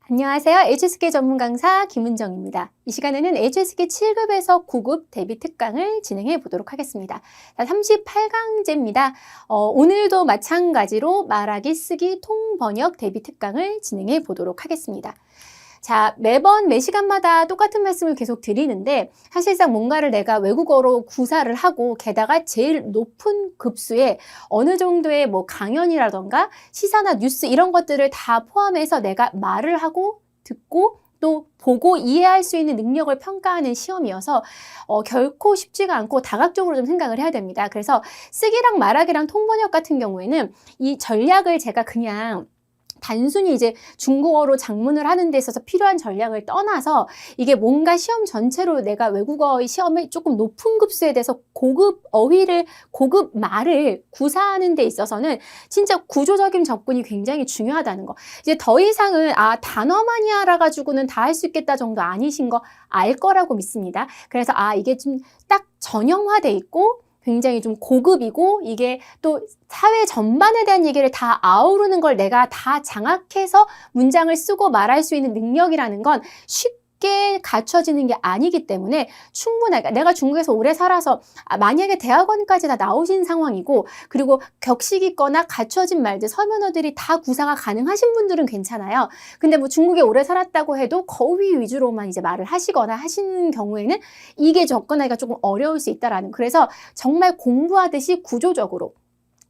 안녕하세요. HSK 전문 강사 김은정입니다. 이 시간에는 HSK 7급에서 9급 대비 특강을 진행해 보도록 하겠습니다. 38강제입니다. 오늘도 마찬가지로 말하기, 쓰기, 통번역 대비 특강을 진행해 보도록 하겠습니다. 자, 매번 매 시간마다 똑같은 말씀을 계속 드리는데 사실상 뭔가를 내가 외국어로 구사를 하고 게다가 제일 높은 급수에 어느 정도의 뭐 강연이라던가 시사나 뉴스 이런 것들을 다 포함해서 내가 말을 하고 듣고 또 보고 이해할 수 있는 능력을 평가하는 시험이어서 결코 쉽지가 않고 다각적으로 좀 생각을 해야 됩니다. 그래서 쓰기랑 말하기랑 통번역 같은 경우에는 이 전략을 제가 그냥 단순히 이제 중국어로 작문을 하는 데 있어서 필요한 전략을 떠나서 이게 뭔가 시험 전체로 내가 외국어의 시험을 조금 높은 급수에 대해서 고급 어휘를, 고급 말을 구사하는 데 있어서는 진짜 구조적인 접근이 굉장히 중요하다는 거. 이제 더 이상은 단어만이 알아가지고는 다 할 수 있겠다 정도 아니신 거 알 거라고 믿습니다. 그래서 이게 좀 딱 전형화돼 있고 굉장히 좀 고급이고 이게 또 사회 전반에 대한 얘기를 다 아우르는 걸 내가 다 장악해서 문장을 쓰고 말할 수 있는 능력이라는 건 쉽게 갖춰지는 게 아니기 때문에 충분하게 내가 중국에서 오래 살아서 만약에 대학원까지 다 나오신 상황이고 그리고 격식 있거나 갖춰진 말들 서면어들이 다 구사가 가능하신 분들은 괜찮아요. 근데 뭐 중국에 오래 살았다고 해도 거의 위주로만 이제 말을 하시거나 하시는 경우에는 이게 접근하기가 조금 어려울 수 있다라는 그래서 정말 공부하듯이 구조적으로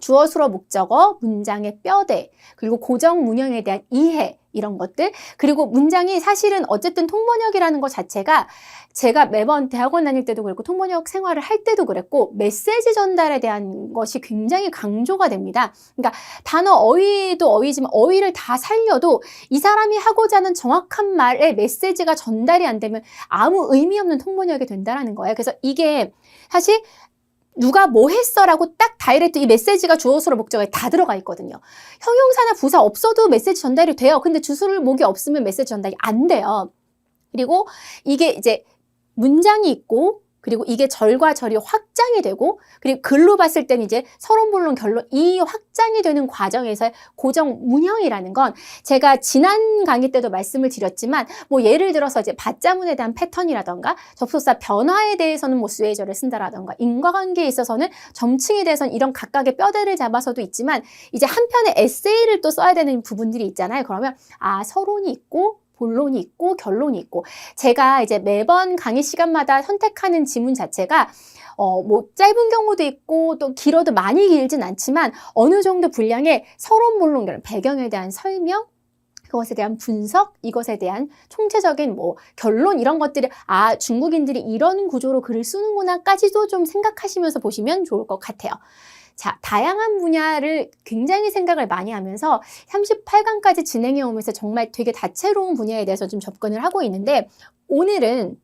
주어, 수어, 목적어, 문장의 뼈대, 그리고 고정 문형에 대한 이해 이런 것들 그리고 문장이 사실은 어쨌든 통번역이라는 것 자체가 제가 매번 대학원 다닐 때도 그랬고 통번역 생활을 할 때도 그랬고 메시지 전달에 대한 것이 굉장히 강조가 됩니다. 그러니까 단어 어휘도 어휘지만 어휘를 다 살려도 이 사람이 하고자 하는 정확한 말의 메시지가 전달이 안 되면 아무 의미 없는 통번역이 된다는 거예요. 그래서 이게 사실 누가 뭐 했어라고 딱 다이렉트 이 메시지가 주어, 수어, 목적어에 다 들어가 있거든요. 형용사나 부사 없어도 메시지 전달이 돼요. 근데 주술, 목이 없으면 메시지 전달이 안 돼요. 그리고 이게 이제 문장이 있고 그리고 이게 절과 절이 확장이 되고 그리고 글로 봤을 때는 이제 서론, 본론, 결론 이 확장이 되는 과정에서의 고정 문형이라는 건 제가 지난 강의 때도 말씀을 드렸지만 뭐 예를 들어서 이제 받자문에 대한 패턴이라던가 접속사 변화에 대해서는 뭐 수혜절을 쓴다라던가 인과관계에 있어서는 점층에 대해서는 이런 각각의 뼈대를 잡아서도 있지만 이제 한편의 에세이를 또 써야 되는 부분들이 있잖아요. 그러면 서론이 있고 본론이 있고 결론이 있고 제가 이제 매번 강의 시간마다 선택하는 지문 자체가 뭐 짧은 경우도 있고 또 길어도 많이 길진 않지만 어느 정도 분량의 서론, 본론, 결론, 배경에 대한 설명 그것에 대한 분석, 이것에 대한 총체적인 뭐 결론 이런 것들이 중국인들이 이런 구조로 글을 쓰는구나까지도 좀 생각하시면서 보시면 좋을 것 같아요. 자, 다양한 분야를 굉장히 생각을 많이 하면서 38강까지 진행해 오면서 정말 되게 다채로운 분야에 대해서 좀 접근을 하고 있는데 오늘은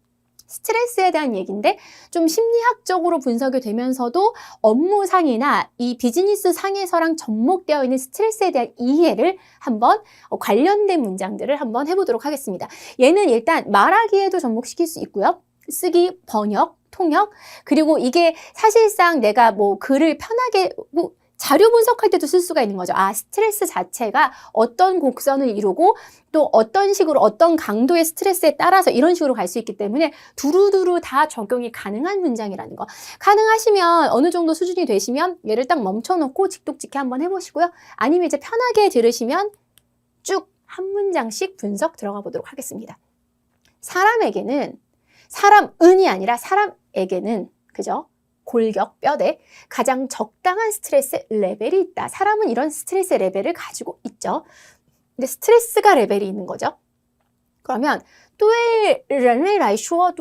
스트레스에 대한 얘기인데 좀 심리학적으로 분석이 되면서도 업무상이나 이 비즈니스 상에서랑 접목되어 있는 스트레스에 대한 이해를 한번 관련된 문장들을 한번 해보도록 하겠습니다. 얘는 일단 말하기에도 접목시킬 수 있고요. 쓰기, 번역, 통역 그리고 이게 사실상 내가 뭐 글을 편하게 뭐 자료 분석할 때도 쓸 수가 있는 거죠. 스트레스 자체가 어떤 곡선을 이루고 또 어떤 식으로 어떤 강도의 스트레스에 따라서 이런 식으로 갈 수 있기 때문에 두루두루 다 적용이 가능한 문장이라는 거. 가능하시면 어느 정도 수준이 되시면 얘를 딱 멈춰놓고 직독직해 한번 해보시고요. 아니면 이제 편하게 들으시면 쭉 한 문장씩 분석 들어가 보도록 하겠습니다. 사람은이 아니라 사람에게는 그죠? 골격, 뼈대, 가장 적당한 스트레스 레벨이 있다. 사람은 이런 스트레스 레벨을 가지고 있죠. 근데 스트레스가 레벨이 있는 거죠. 그러면 对人类来说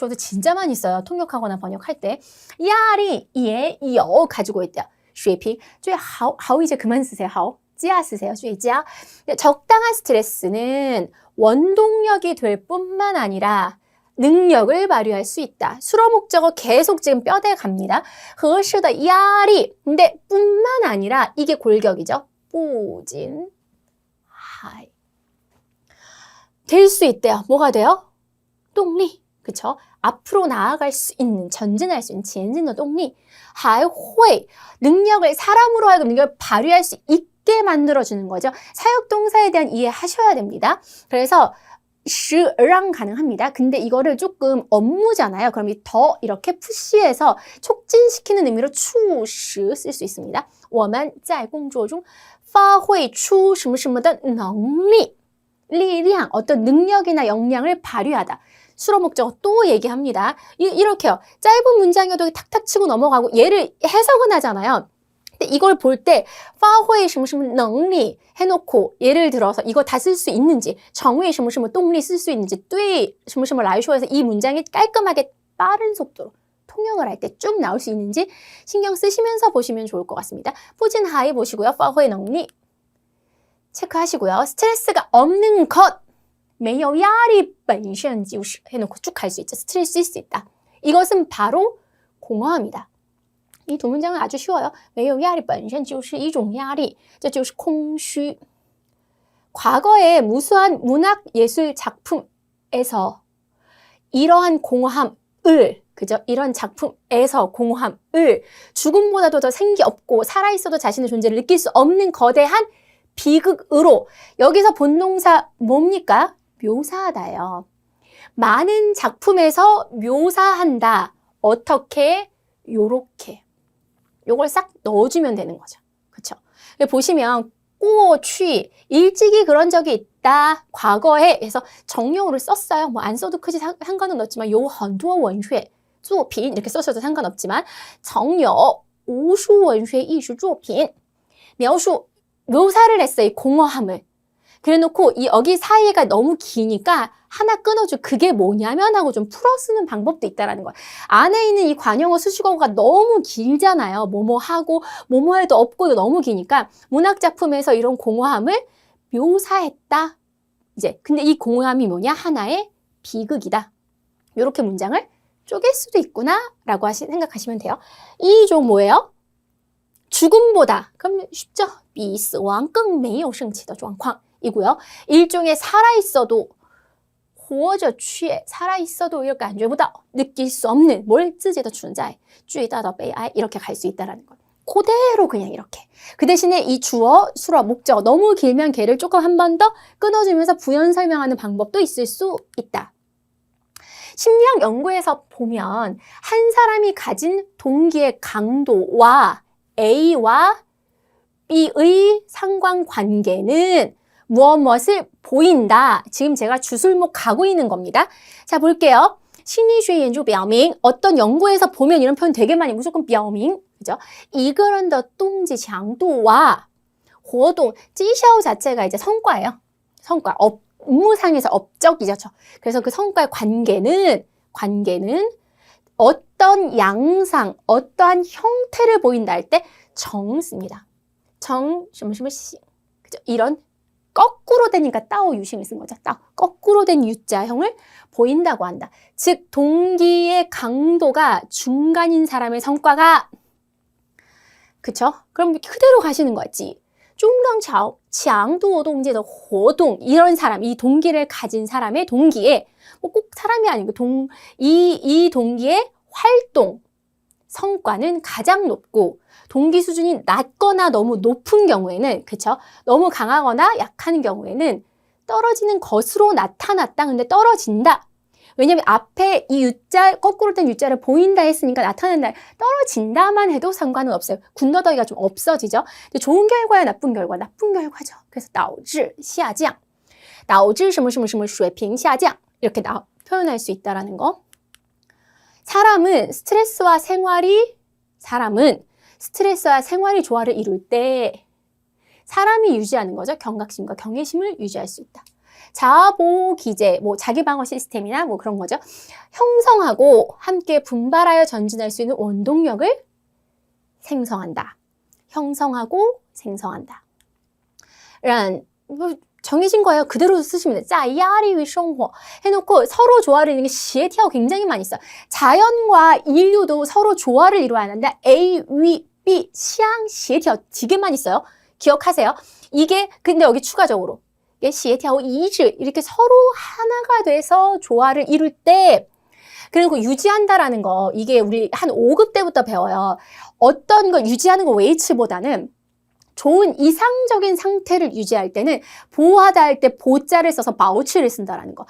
도 진짜 많이 써요. 통역하거나 번역할 때. 压力也有 가지고 있대요. 水平最好 이제 그만 쓰세요. 好 찌아 쓰세요. 最佳 적당한 스트레스는 원동력이 될 뿐만 아니라 능력을 발휘할 수 있다. 수로 목적어 계속 지금 뼈대 갑니다. 合适的压力 근데 뿐만 아니라 이게 골격이죠. 不仅 될 수 있대요. 뭐가 돼요? 动力 그쵸? 앞으로 나아갈 수 있는, 전진할 수 있는 前进的动力还会 능력을 사람으로 하여금 능력을 발휘할 수 있게 쉽게 만들어주는 거죠. 사역동사에 대한 이해하셔야 됩니다. 그래서 시让 가능합니다. 근데 이거를 조금 업무잖아요. 그럼 더 이렇게 푸시해서 촉진시키는 의미로 促使 쓸 수 있습니다. 我们在工作中发挥出什么什么的能力 力量, 어떤 능력이나 역량을 발휘하다. 수로 목적어 또 얘기합니다. 이렇게요. 짧은 문장이어도 탁탁 치고 넘어가고 얘를 해석은 하잖아요. 근데 이걸 볼 때发挥什么什么能力 해놓고 예를 들어서 이거 다 쓸 수 있는지 成为什么什么动力 쓸 수 있는지 对什么什么来说해서 이 문장이 깔끔하게 빠른 속도로 통역을 할 때 쭉 나올 수 있는지 신경 쓰시면서 보시면 좋을 것 같습니다. 포진하이 보시고요. 发挥能力 체크하시고요. 스트레스가 없는 것 没有压力本身就是 해놓고 쭉 갈 수 있죠. 스트레스일 수 있다. 이것은 바로 공허함이다. 이 두 문장은 아주 쉬워요. 没有压力本身就是一种压力这就是空虚 과거의 무수한 문학예술 작품에서 이러한 공허함을 그죠? 이런 작품에서 공허함을 죽음보다도 더 생기 없고 살아있어도 자신의 존재를 느낄 수 없는 거대한 비극으로 여기서 본동사 뭡니까? 묘사하다예요. 많은 작품에서 묘사한다. 어떻게? 요렇게. 요걸 싹 넣어주면 되는 거죠. 그쵸? 보시면 꼬취 일찍이 그런 적이 있다. 과거에 해서 정용어를 썼어요. 뭐 안 써도 크지 상관은 없지만 요很多文学作品 이렇게 썼어도 상관없지만 정여 无数文学艺术作品 묘사를 했어요. 이 공허함을. 그래놓고 이 여기 사이가 너무 기니까 하나 끊어줘. 그게 뭐냐면 하고 좀 풀어쓰는 방법도 있다라는 거예요. 안에 있는 이 관용어 수식어가 너무 길잖아요. 뭐뭐 하고 뭐뭐 해도 없고도 너무 기니까 문학작품에서 이런 공허함을 묘사했다. 이제 근데 이 공허함이 뭐냐? 하나의 비극이다. 이렇게 문장을 쪼갤 수도 있구나 라고 생각하시면 돼요. 이 종 뭐예요? 죽음보다 그럼 쉽죠? 比死亡更没有生气的状况 이고요. 일종의 살아있어도 活着却 살아있어도 이렇게感觉不到 느낄 수 없는 뭘自己的存在最大的悲哀 이렇게 갈 수 있다라는 거예요. 그대로 그냥 이렇게. 그 대신에 이 주어, 수로, 목적 너무 길면 걔를 조금 한 번 더 끊어주면서 부연 설명하는 방법도 있을 수 있다. 심리학 연구에서 보면 한 사람이 가진 동기의 강도와 A와 B의 상관관계는 무엇을 보인다. 지금 제가 주술목 가고 있는 겁니다. 자, 볼게요. 심리学研究表明 어떤 연구에서 보면 이런 표현 되게 많이 무조건 表明 그죠? 一个人的动机强度와活动 绩效 자체가 이제 성과예요. 성과. 업무상에서 업적이죠. 그래서 그 성과의 관계는 어떤 양상, 어떠한 형태를 보인다 할 때 정 씁니다. 정, 什么什么 시. 그죠? 이런 거꾸로 되니까 따오 유심을 쓴 거죠. 따오. 거꾸로 된 유자형을 보인다고 한다. 즉 동기의 강도가 중간인 사람의 성과가 그쵸? 그럼 그대로 가시는 거지. 中等强度动机的活动 이런 사람, 이 동기를 가진 사람의 동기에 뭐 꼭 사람이 아니고 이 동기의 활동 성과는 가장 높고 동기 수준이 낮거나 너무 높은 경우에는 그쵸? 너무 강하거나 약한 경우에는 떨어지는 것으로 나타났다. 근데 떨어진다. 왜냐면 앞에 이 유자, 거꾸로 된 유자를 보인다 했으니까 나타낸다. 떨어진다만 해도 상관은 없어요. 군더더기가 좀 없어지죠. 근데 좋은 결과야 나쁜 결과? 나쁜 결과죠. 그래서 导致下降. 导致什么什么什么水平下降. 이렇게 표현할 수 있다라는 거. 사람은 스트레스와 생활이 조화를 이룰 때 사람이 유지하는 거죠. 경각심과 경외심을 유지할 수 있다. 자아보호 기제, 뭐 자기방어 시스템이나 뭐 그런 거죠. 형성하고 함께 분발하여 전진할 수 있는 원동력을 생성한다. 형성하고 생성한다. 뭐 정해진 거예요. 그대로 쓰시면 돼요. 자, 야리 위生活 해놓고 서로 조화를 이루는 게 시에티하고 굉장히 많이 있어요. 자연과 인류도 서로 조화를 이루어야 하는데 A, 위, B, 시향, 시에티하고 되게 많이 있어요. 기억하세요. 이게 근데 여기 추가적으로 이게 시에티하고 이즈 이렇게 서로 하나가 돼서 조화를 이룰 때 그리고 유지한다라는 거 이게 우리 한 5급 때부터 배워요. 어떤 걸 유지하는 거 웨이츠보다는 좋은 이상적인 상태를 유지할 때는 보호하다 할 때 보자를 써서 바우치를 쓴다라는 거.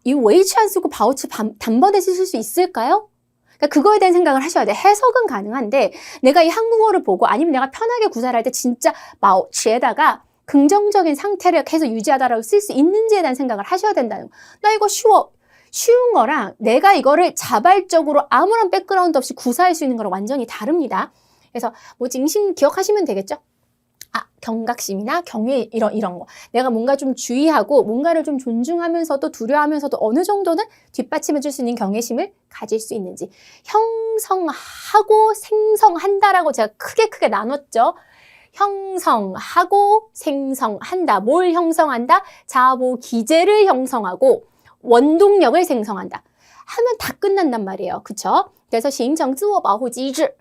이 웨이치 안 쓰고 바우치 단번에 쓰실 수 있을까요? 그러니까 그거에 대한 생각을 하셔야 돼요. 해석은 가능한데 내가 이 한국어를 보고 아니면 내가 편하게 구사를 할 때 진짜 바우치에다가 긍정적인 상태를 계속 유지하다라고 쓸 수 있는지에 대한 생각을 하셔야 된다는 거. 나 이거 쉬운 거랑 내가 이거를 자발적으로 아무런 백그라운드 없이 구사할 수 있는 거랑 완전히 다릅니다. 그래서 뭐 징신 기억하시면 되겠죠? 경각심이나 경외 이런 거. 내가 뭔가 좀 주의하고 뭔가를 좀 존중하면서도 두려워하면서도 어느 정도는 뒷받침해 줄 수 있는 경외심을 가질 수 있는지. 형성하고 생성한다라고 제가 크게 나눴죠. 형성하고 생성한다. 뭘 형성한다? 자보 기제를 형성하고 원동력을 생성한다. 하면 다 끝난단 말이에요. 그쵸? 그래서 形成自我保护机制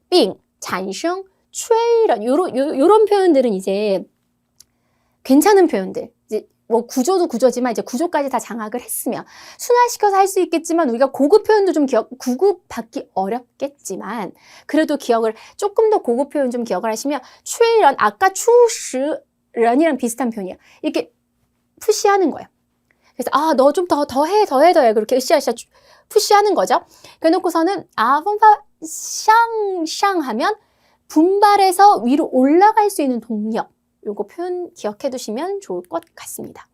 并产生요런 표현들은 이제 괜찮은 표현들. 이제 뭐 구조도 구조지만 이제 구조까지 다 장악을 했으면 순화시켜서 할 수 있겠지만 우리가 고급 표현도 좀 구급받기 어렵겠지만 그래도 기억을 조금 더 고급 표현 좀 기억을 하시면 추이런 아까 추시런이랑 비슷한 표현이에요. 이렇게 푸시하는 거예요. 그래서 너 좀 더 해 그렇게 으쌰으쌰 푸시하는 거죠. 그래놓고서는 펑파 샹샹 하면 분발해서 위로 올라갈 수 있는 동력. 요거 표현 기억해 두시면 좋을 것 같습니다.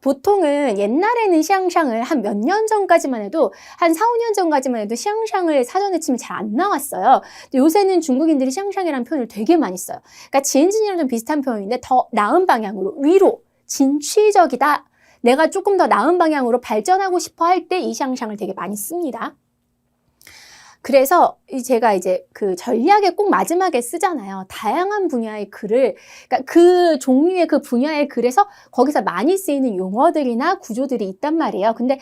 보통은 옛날에는 샹샹을 한 몇 년 전까지만 해도 한 4, 5년 전까지만 해도 샹샹을 사전에 치면 잘 안 나왔어요. 근데 요새는 중국인들이 샹샹이라는 표현을 되게 많이 써요. 그러니까 지엔진이랑 좀 비슷한 표현인데 더 나은 방향으로 위로 진취적이다. 내가 조금 더 나은 방향으로 발전하고 싶어 할 때 이 샹샹을 되게 많이 씁니다. 그래서 제가 이제 그 전략에 꼭 마지막에 쓰잖아요. 다양한 분야의 글을, 그러니까 그 종류의 그 분야의 글에서 거기서 많이 쓰이는 용어들이나 구조들이 있단 말이에요. 근데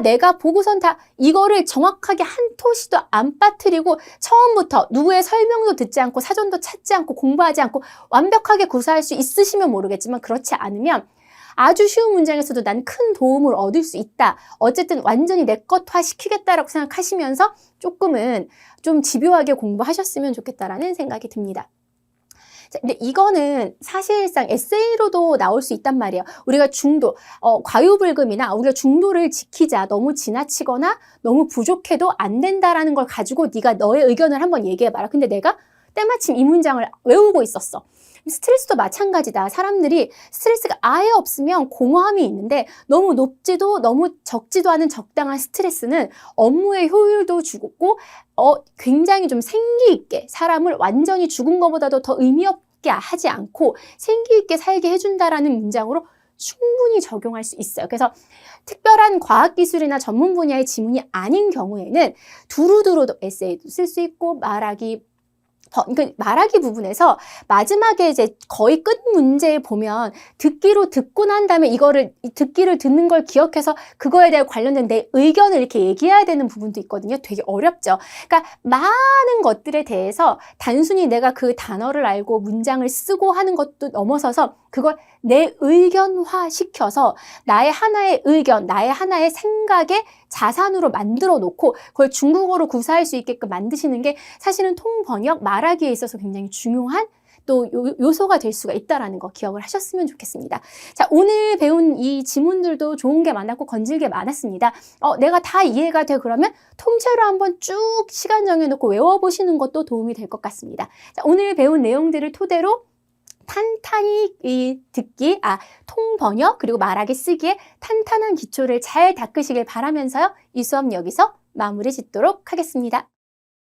내가 보고선 다 이거를 정확하게 한 토시도 안 빠뜨리고 처음부터 누구의 설명도 듣지 않고 사전도 찾지 않고 공부하지 않고 완벽하게 구사할 수 있으시면 모르겠지만 그렇지 않으면 아주 쉬운 문장에서도 난 큰 도움을 얻을 수 있다. 어쨌든 완전히 내 것화 시키겠다라고 생각하시면서 조금은 좀 집요하게 공부하셨으면 좋겠다라는 생각이 듭니다. 근데 이거는 사실상 에세이로도 나올 수 있단 말이에요. 우리가 중도, 과유불급이나 우리가 중도를 지키자. 너무 지나치거나 너무 부족해도 안 된다라는 걸 가지고 네가 너의 의견을 한번 얘기해봐라. 근데 내가 때마침 이 문장을 외우고 있었어. 스트레스도 마찬가지다. 사람들이 스트레스가 아예 없으면 공허함이 있는데 너무 높지도 너무 적지도 않은 적당한 스트레스는 업무의 효율도 죽고 굉장히 좀 생기 있게 사람을 완전히 죽은 것보다도 더 의미 없게 하지 않고 생기 있게 살게 해준다라는 문장으로 충분히 적용할 수 있어요. 그래서 특별한 과학기술이나 전문 분야의 지문이 아닌 경우에는 두루두루도 에세이도 쓸 수 있고 그러니까 말하기 부분에서 마지막에 이제 거의 끝 문제에 보면 듣기로 듣고 난 다음에 듣기를 듣는 걸 기억해서 그거에 대해 관련된 내 의견을 이렇게 얘기해야 되는 부분도 있거든요. 되게 어렵죠. 그러니까 많은 것들에 대해서 단순히 내가 그 단어를 알고 문장을 쓰고 하는 것도 넘어서서 그걸 내 의견화 시켜서 나의 하나의 의견, 나의 하나의 생각의 자산으로 만들어 놓고 그걸 중국어로 구사할 수 있게끔 만드시는 게 사실은 통번역, 말하기에 있어서 굉장히 중요한 또 요소가 될 수가 있다는 거 기억을 하셨으면 좋겠습니다. 자, 오늘 배운 이 지문들도 좋은 게 많았고 건질 게 많았습니다. 내가 다 이해가 돼 그러면 통째로 한번 쭉 시간 정해놓고 외워보시는 것도 도움이 될 것 같습니다. 자, 오늘 배운 내용들을 토대로 탄탄히 듣기, 통번역 그리고 말하기 쓰기에 탄탄한 기초를 잘 닦으시길 바라면서요. 이 수업 여기서 마무리 짓도록 하겠습니다.